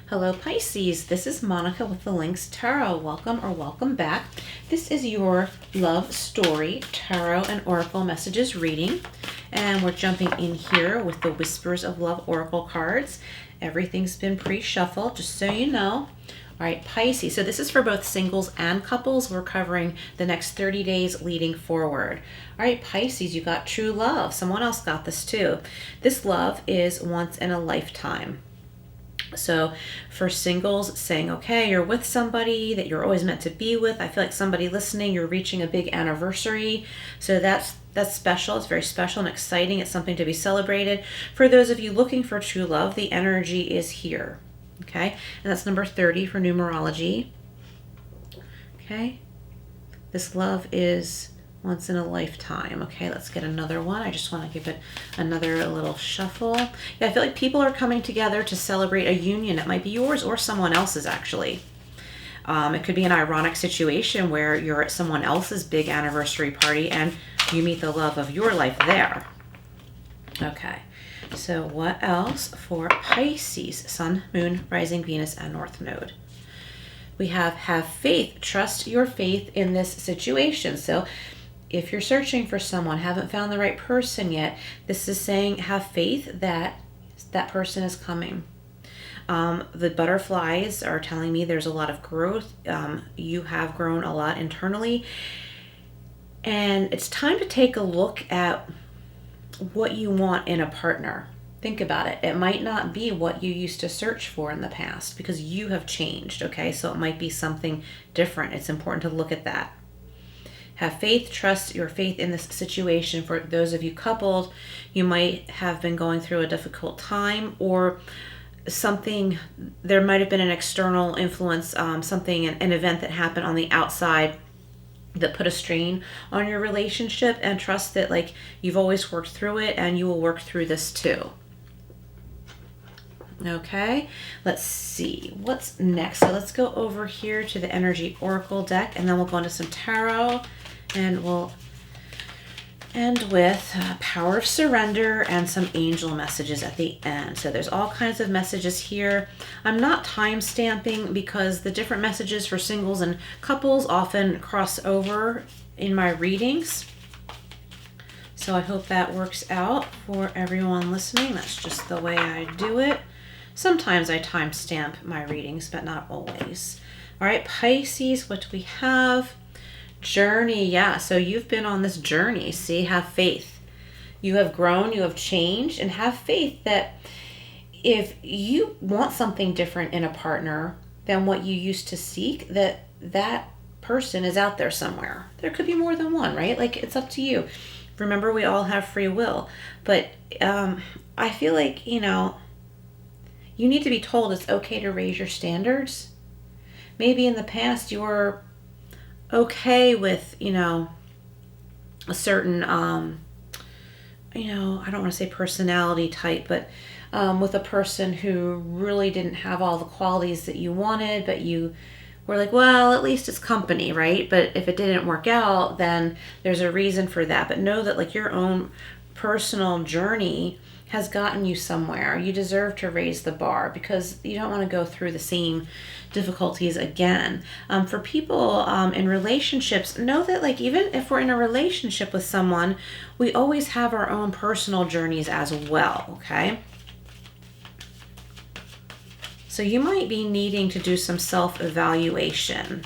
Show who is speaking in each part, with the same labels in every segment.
Speaker 1: Hello Pisces, this is Monica with the Lynx Tarot. Welcome or welcome back. This is your love story tarot and oracle messages reading. And we're jumping in here with the Whispers of Love oracle cards. Everything's been pre-shuffled, just so you know. All right, Pisces. So this is for both singles and couples. We're covering the next 30 days leading forward. All right, Pisces, you got true love. Someone else got this too. This love is once in a lifetime. So for singles, saying, okay, you're with somebody that you're always meant to be with. I feel like somebody listening, you're reaching a big anniversary. So that's special. It's very special and exciting. It's something to be celebrated. For those of you looking for true love, the energy is here. Okay. And that's number 30 for numerology. Okay. This love is once in a lifetime. Okay, let's get another one. I just want to give it another little shuffle. Yeah, I feel like people are coming together to celebrate a union. It might be yours or someone else's, actually. It could be an ironic situation where you're at someone else's big anniversary party and you meet the love of your life there. Okay, so what else for Pisces? Sun, Moon, Rising, Venus, and North Node. We have faith. Trust your faith in this situation. So if you're searching for someone, haven't found the right person yet, this is saying have faith that that person is coming. The butterflies are telling me there's a lot of growth. You have grown a lot internally. And it's time to take a look at what you want in a partner. Think about it. It might not be what you used to search for in the past because you have changed, okay? So it might be something different. It's important to look at that. Have faith, trust your faith in this situation. For those of you coupled, you might have been going through a difficult time or something, there might have been an external influence, something, an event that happened on the outside that put a strain on your relationship, and trust that like you've always worked through it and you will work through this too. Okay, let's see what's next. So let's go over here to the Energy Oracle deck and then we'll go into some tarot and we'll end with Power of Surrender and some angel messages at the end. So there's all kinds of messages here. I'm not time stamping because the different messages for singles and couples often cross over in my readings. So I hope that works out for everyone listening. That's just the way I do it. Sometimes I time stamp my readings, but not always. All right, Pisces, what do we have? Journey, yeah, so you've been on this journey. See, have faith. You have grown, you have changed, and have faith that if you want something different in a partner than what you used to seek, that person is out there somewhere. There could be more than one, right? Like, it's up to you. Remember, we all have free will. But I feel like, you need to be told it's okay to raise your standards. Maybe in the past you were okay with, a certain, I don't want to say personality type, but with a person who really didn't have all the qualities that you wanted, but you were like, well, at least it's company, right? But if it didn't work out, then there's a reason for that. But know that like your own personal journey has gotten you somewhere. You deserve to raise the bar because you don't want to go through the same difficulties again. For people in relationships, know that like even if we're in a relationship with someone, we always have our own personal journeys as well, okay? So you might be needing to do some self-evaluation.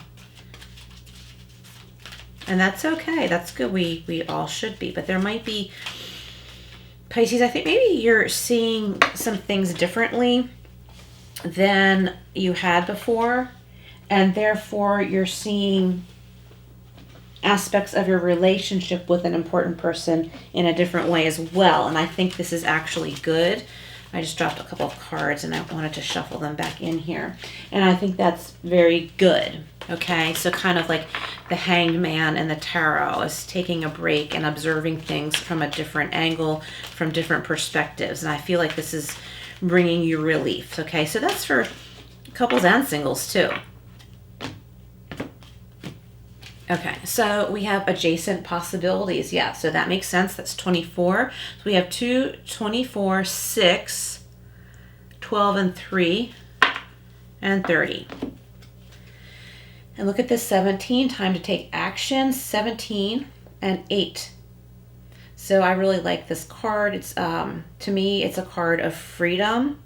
Speaker 1: And that's okay. That's good. We all should be. But there might be, Pisces, I think maybe you're seeing some things differently than you had before, and therefore you're seeing aspects of your relationship with an important person in a different way as well. And I think this is actually good. I just dropped a couple of cards and I wanted to shuffle them back in here. And I think that's very good. Okay, so kind of like the Hanged Man and the Tarot is taking a break and observing things from a different angle, from different perspectives. And I feel like this is bringing you relief. Okay, so that's for couples and singles too. Okay, so we have adjacent possibilities. Yeah, so that makes sense. That's 24. So we have 2, 24, 6, 12, and 3. and 30. And look at this 17, time to take action, 17 and 8. So I really like this card. It's to me, it's a card of freedom.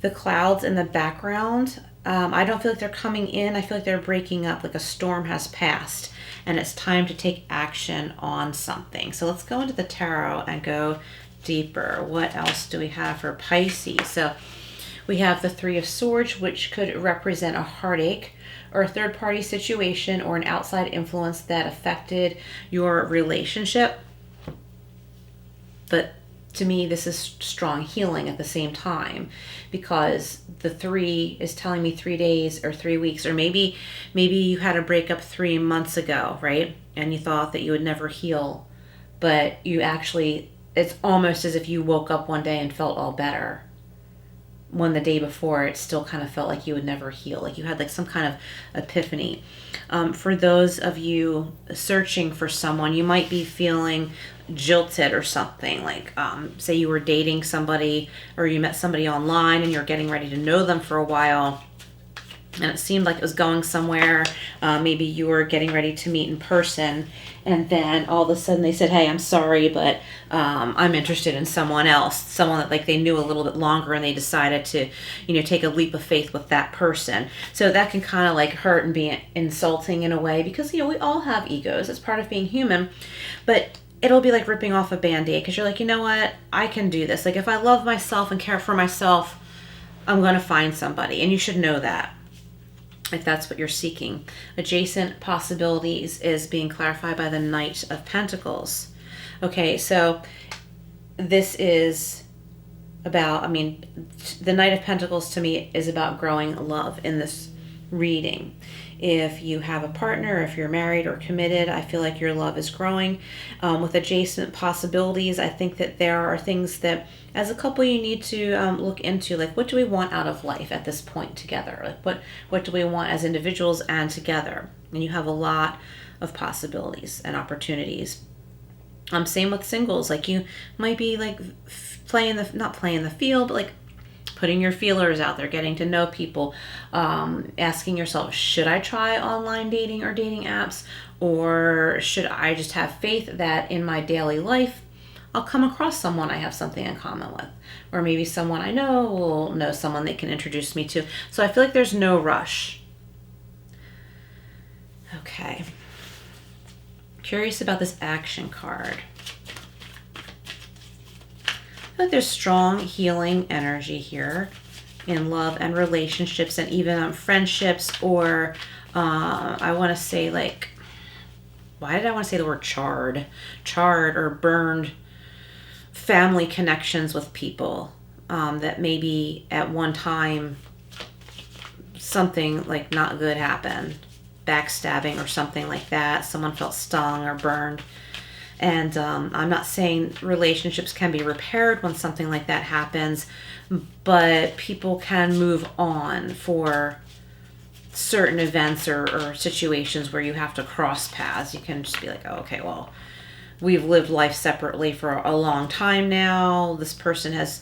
Speaker 1: The clouds in the background, I don't feel like they're coming in. I feel like they're breaking up, like a storm has passed and it's time to take action on something. So let's go into the tarot and go deeper. What else do we have for Pisces? So we have the Three of Swords, which could represent a heartache or a third-party situation or an outside influence that affected your relationship. But to me, this is strong healing at the same time, because the 3 is telling me 3 days or 3 weeks, or maybe you had a breakup 3 months ago, right? And you thought that you would never heal, but you actually, it's almost as if you woke up one day and felt all better, when the day before it still kind of felt like you would never heal, like you had like some kind of epiphany. For those of you searching for someone, you might be feeling jilted or something, like say you were dating somebody or you met somebody online and you're getting ready to know them for a while and it seemed like it was going somewhere. Maybe you were getting ready to meet in person and then all of a sudden they said, hey, I'm sorry, but I'm interested in someone else, someone that like they knew a little bit longer, and they decided to, take a leap of faith with that person. So that can kind of like hurt and be insulting in a way, because, we all have egos. It's part of being human, but it'll be like ripping off a Band-Aid, because you're like, you know what? I can do this. Like if I love myself and care for myself, I'm going to find somebody, and you should know that, if that's what you're seeking. Adjacent possibilities is being clarified by the Knight of Pentacles. Okay, so this is about, the Knight of Pentacles to me is about growing love in this reading. If you have a partner, if you're married or committed, I feel like your love is growing. With adjacent possibilities, I think that there are things that as a couple you need to look into, like what do we want out of life at this point together? Like what do we want as individuals and together? And you have a lot of possibilities and opportunities. Same with singles. Like you might be like not playing the field, but like putting your feelers out there, getting to know people, asking yourself, should I try online dating or dating apps? Or should I just have faith that in my daily life, I'll come across someone I have something in common with? Or maybe someone I know will know someone they can introduce me to. So I feel like there's no rush. Okay. Curious about this action card. I feel like there's strong healing energy here in love and relationships, and even friendships, or I want to say like, why did I want to say the word charred or burned family connections with people that maybe at one time something like not good happened, backstabbing or something like that. Someone felt stung or burned. And I'm not saying relationships can be repaired when something like that happens, but people can move on for certain events or situations where you have to cross paths. You can just be like, oh, okay, well, we've lived life separately for a long time now. This person has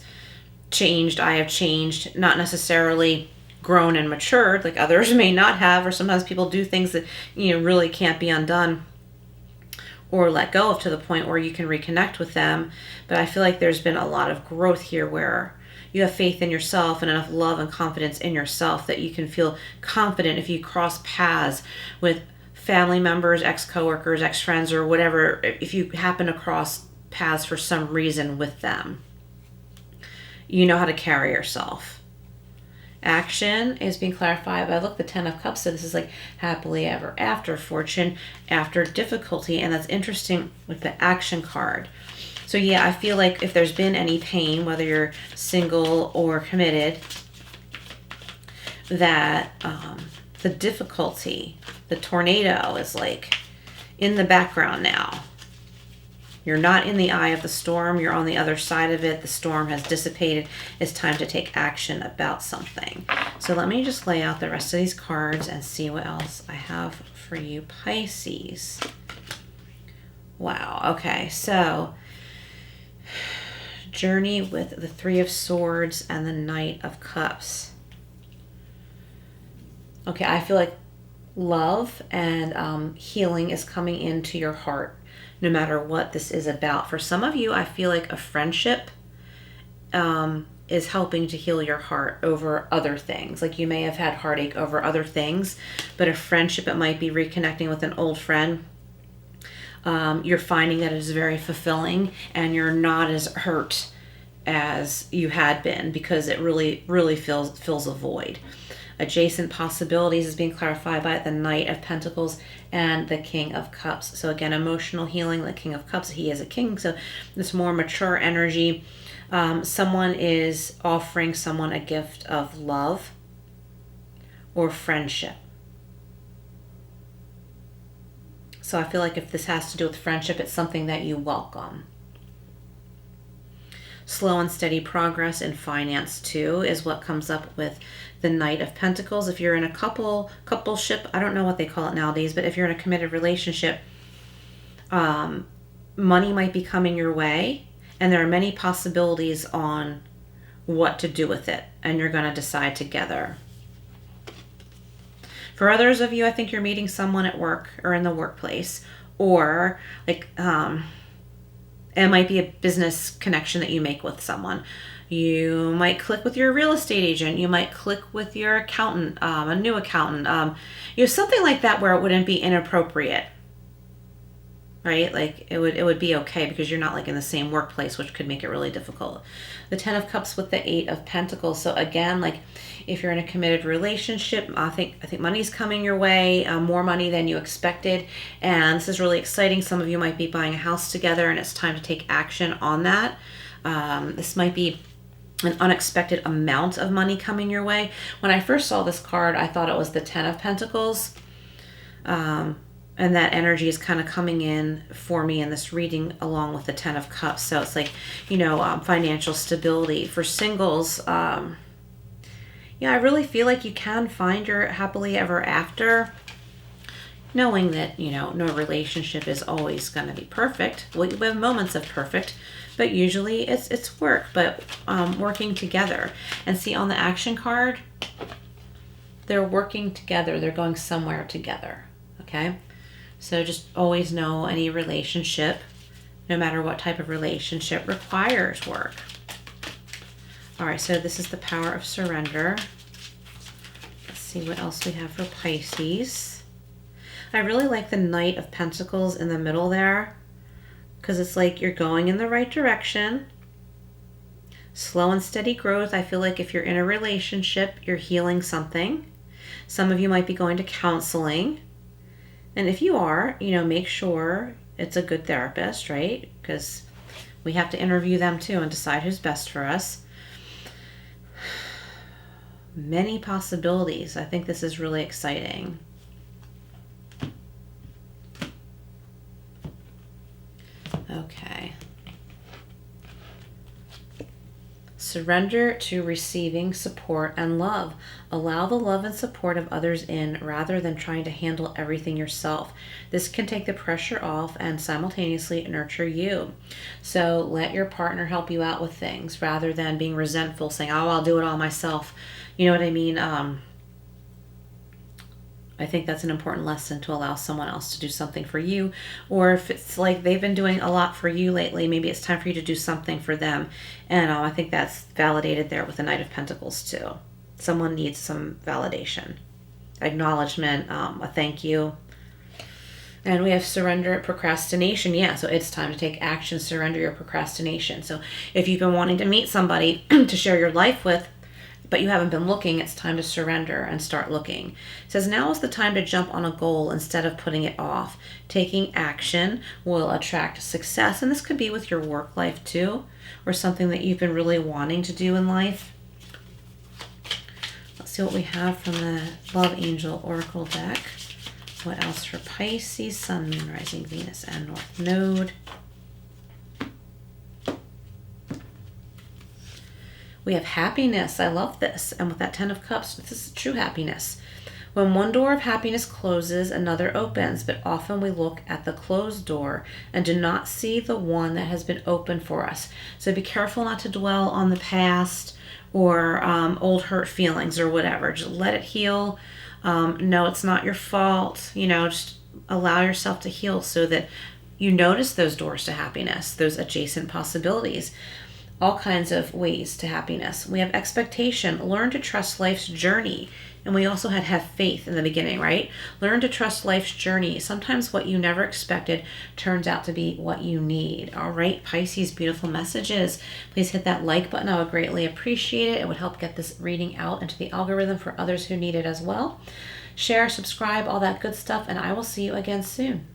Speaker 1: changed. I have changed. Not necessarily grown and matured like others may not have, or sometimes people do things that, really can't be undone or let go of to the point where you can reconnect with them. But I feel like there's been a lot of growth here where you have faith in yourself and enough love and confidence in yourself that you can feel confident if you cross paths with family members, ex-coworkers, ex-friends, or whatever, if you happen to cross paths for some reason with them. You know how to carry yourself. Action is being clarified by, look, the 10 of Cups. So this is like happily ever after, fortune after difficulty. And that's interesting with the action card. So yeah, I feel like if there's been any pain, whether you're single or committed, that the difficulty, the tornado is like in the background now. You're not in the eye of the storm. You're on the other side of it. The storm has dissipated. It's time to take action about something. So let me just lay out the rest of these cards and see what else I have for you, Pisces. Wow. Okay. So journey with the Three of Swords and the Knight of Cups. Okay, I feel like love and healing is coming into your heart, no matter what this is about. For some of you, I feel like a friendship is helping to heal your heart over other things. Like you may have had heartache over other things, but a friendship, it might be reconnecting with an old friend. You're finding that it is very fulfilling and you're not as hurt as you had been because it really fills a void. Adjacent possibilities is being clarified by the Knight of Pentacles and the King of Cups. So again, emotional healing, the King of Cups, he is a king, so this more mature energy. Someone is offering someone a gift of love or friendship. So I feel like if this has to do with friendship, it's something that you welcome. Slow and steady progress in finance too is what comes up with the Knight of Pentacles. If you're in a coupleship, I don't know what they call it nowadays, but if you're in a committed relationship, money might be coming your way, and there are many possibilities on what to do with it, and you're going to decide together. For others of you, I think you're meeting someone at work or in the workplace, or like it might be a business connection that you make with someone. You might click with your real estate agent. You might click with your accountant, a new accountant. Something like that where it wouldn't be inappropriate, right? Like it would be okay because you're not like in the same workplace, which could make it really difficult. The Ten of Cups with the Eight of Pentacles. So again, like if you're in a committed relationship, I think money's coming your way, more money than you expected, and this is really exciting. Some of you might be buying a house together, and it's time to take action on that. This might be an unexpected amount of money coming your way. When I first saw this card, I thought it was the Ten of Pentacles, and that energy is kind of coming in for me in this reading along with the Ten of Cups. So it's like, financial stability. For singles, I really feel like you can find your happily ever after, knowing that, no relationship is always going to be perfect. We have moments of perfect, but usually it's work, but working together. And see, on the action card, they're working together. They're going somewhere together, okay? So just always know any relationship, no matter what type of relationship, requires work. All right, so this is the power of surrender. Let's see what else we have for Pisces. I really like the Knight of Pentacles in the middle there because it's like you're going in the right direction. Slow and steady growth. I feel like if you're in a relationship, you're healing something. Some of you might be going to counseling. And if you are, make sure it's a good therapist, right? Because we have to interview them too and decide who's best for us. Many possibilities. I think this is really exciting. Okay. Surrender to receiving support and love. Allow the love and support of others in rather than trying to handle everything yourself. This can take the pressure off and simultaneously nurture you. So let your partner help you out with things rather than being resentful, saying, oh, I'll do it all myself. You know what I mean? I think that's an important lesson, to allow someone else to do something for you. Or if it's like they've been doing a lot for you lately, maybe it's time for you to do something for them. And I think that's validated there with the Knight of Pentacles too. Someone needs some validation, acknowledgement, a thank you. And we have surrender, procrastination. Yeah, so it's time to take action, surrender your procrastination. So if you've been wanting to meet somebody to share your life with, but you haven't been looking, it's time to surrender and start looking. It says now is the time to jump on a goal instead of putting it off. Taking action will attract success. And this could be with your work life too, or something that you've been really wanting to do in life. Let's see what we have from the Love Angel Oracle deck. What else for Pisces? Sun, Moon, Rising, Venus, and North Node. We have happiness. I love this. And with that Ten of Cups, this is true happiness. When one door of happiness closes, another opens, but often we look at the closed door and do not see the one that has been opened for us. So be careful not to dwell on the past or old hurt feelings or whatever. Just let it heal. No, it's not your fault. Just allow yourself to heal so that you notice those doors to happiness, those adjacent possibilities, all kinds of ways to happiness. We have expectation. Learn to trust life's journey. And we also had have faith in the beginning, right? Learn to trust life's journey. Sometimes what you never expected turns out to be what you need. All right, Pisces, beautiful messages. Please hit that like button. I would greatly appreciate it. It would help get this reading out into the algorithm for others who need it as well. Share, subscribe, all that good stuff, and I will see you again soon.